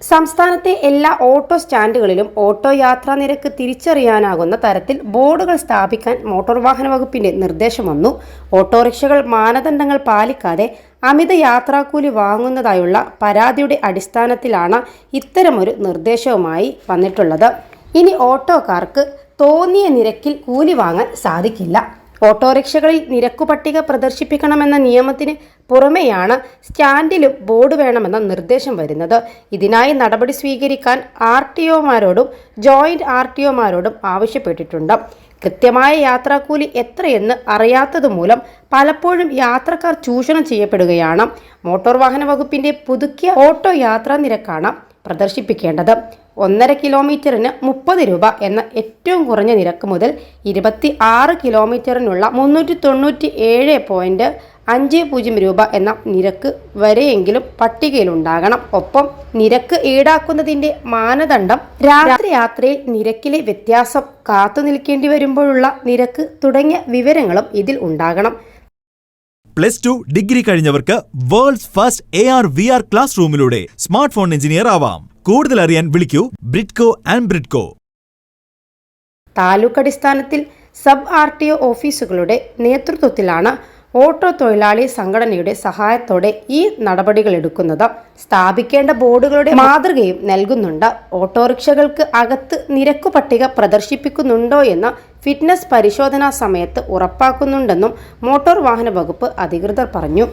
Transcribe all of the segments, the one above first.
സംസ്ഥാനത്തെ എല്ലാ auto സ്റ്റാൻഡുകളിലും auto യാത്രാ നിരക്ക് തിരിച്ചറിയാനാകുന്ന തരത്തിൽ ബോർഡുകൾ സ്ഥാപിക്കാൻ മോട്ടോർ വാഹന വകുപ്പിന്റെ നിർദ്ദേശം വന്നു. ഓട്ടോറിക്ഷകൾ മാനദണ്ഡങ്ങൾ പാലിക്കാതെ അമിത യാത്രാക്കൂലി വാങ്ങുന്നതായുള്ള പരാതിയുടെ അടിസ്ഥാനത്തിലാണ് ഇത്തരമൊരു നിർദ്ദേശവുമായി വന്നിട്ടുള്ളത്. ഇനി ഓട്ടോക്കാർക്ക് തോന്നിയ നിരക്കിൽ കൂലി വാങ്ങാൻ സാധിക്കില്ല. ഓട്ടോറിക്ഷകളിൽ നിരക്കുപട്ടിക പ്രദർശിപ്പിക്കണമെന്ന നിയമത്തിന് പുറമെയാണ് സ്റ്റാൻഡിലും ബോർഡ് വേണമെന്ന നിർദ്ദേശം വരുന്നത്. ഇതിനായി നടപടി സ്വീകരിക്കാൻ RTOമാരോടും ജോയിന്റ് RTOമാരോടും ആവശ്യപ്പെട്ടിട്ടുണ്ട്. കൃത്യമായ യാത്രാക്കൂലി എത്രയെന്ന് അറിയാത്തതുമൂലം പലപ്പോഴും യാത്രക്കാർ ചൂഷണം ചെയ്യപ്പെടുകയാണ്. മോട്ടോർ വാഹന വകുപ്പിന്റെ പുതുക്കിയ ഓട്ടോ യാത്രാ നിരക്കാണ് പ്രദർശിപ്പിക്കേണ്ടത്. 1.5 കിലോമീറ്ററിന് 30 രൂപ എന്ന ഏറ്റവും കുറഞ്ഞ നിരക്ക് മുതൽ 26 കിലോമീറ്ററിനുള്ള 397.50 രൂപ എന്ന നിരക്ക് വരെയെങ്കിലും പട്ടികയിലുണ്ടാകണം. ഒപ്പം നിരക്ക് ഈടാക്കുന്നതിന്റെ മാനദണ്ഡം രാത്രി യാത്രയിൽ നിരക്കിലെ വ്യത്യാസം കാത്തു നിൽക്കേണ്ടി വരുമ്പോഴുള്ള നിരക്ക് തുടങ്ങിയ വിവരങ്ങളും ഇതിൽ ഉണ്ടാകണം. +2 ഡിഗ്രി കഴിഞ്ഞവർക്ക് വേൾഡ്സ് ഫസ്റ്റ് AR/VR ക്ലാസ് റൂമിലൂടെ സ്മാർട്ട് ഫോൺ എഞ്ചിനീയർ ആവാം. കൂടുതൽ അറിയാൻ വിളിക്കൂ ബ്രിഡ്കോ ആൻഡ് ബ്രിഡ്കോ. താലൂക്ക് അടിസ്ഥാനത്തിൽ സബ് RTO ഓഫീസുകളുടെ നേതൃത്വത്തിലാണ് ഓട്ടോ തൊഴിലാളി സംഘടനയുടെ സഹായത്തോടെ ഈ നടപടികൾ എടുക്കുന്നത്. സ്ഥാപിക്കേണ്ട ബോർഡുകളുടെ മാതൃകയും നൽകുന്നുണ്ട്. ഓട്ടോറിക്ഷകൾക്ക് അകത്ത് നിരക്കു പട്ടിക പ്രദർശിപ്പിക്കുന്നുണ്ടോ എന്ന് ഫിറ്റ്നസ് പരിശോധനാ സമയത്ത് ഉറപ്പാക്കുന്നുണ്ടെന്നും മോട്ടോർ വാഹന വകുപ്പ് അധികൃതർ പറഞ്ഞു.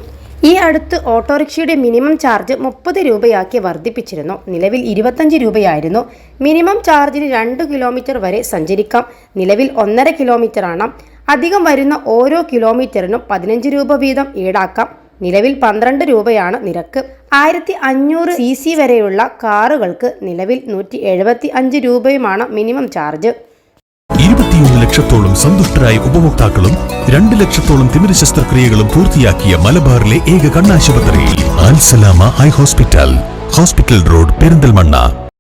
ഈ അടുത്ത് ഓട്ടോറിക്ഷയുടെ മിനിമം ചാർജ് 30 രൂപയാക്കി വർദ്ധിപ്പിച്ചിരുന്നു. നിലവിൽ 25 രൂപയായിരുന്നു. മിനിമം ചാർജിന് 2 കിലോമീറ്റർ വരെ സഞ്ചരിക്കാം. നിലവിൽ 1.5 കിലോമീറ്ററാണ്. അധികം വരുന്ന ഓരോ കിലോമീറ്ററിനും 15 രൂപ വീതം ഈടാക്കാം. നിലവിൽ 12 രൂപയാണ് നിരക്ക്. 1500 cc വരെയുള്ള കാറുകൾക്ക് നിലവിൽ 175 രൂപയുമാണ് മിനിമം ചാർജ്. 21 ലക്ഷത്തോളം സന്തുഷ്ടരായ ഉപഭോക്താക്കളും 2 ലക്ഷത്തോളം തിമിര ശസ്ത്രക്രിയകളും പൂർത്തിയാക്കിയ മലബാറിലെ ഏക കണ്ണാശുപത്രി അൽ സലാമ ഹൈ ഹോസ്പിറ്റൽ റോഡ് പെരിന്തൽമണ്ണ.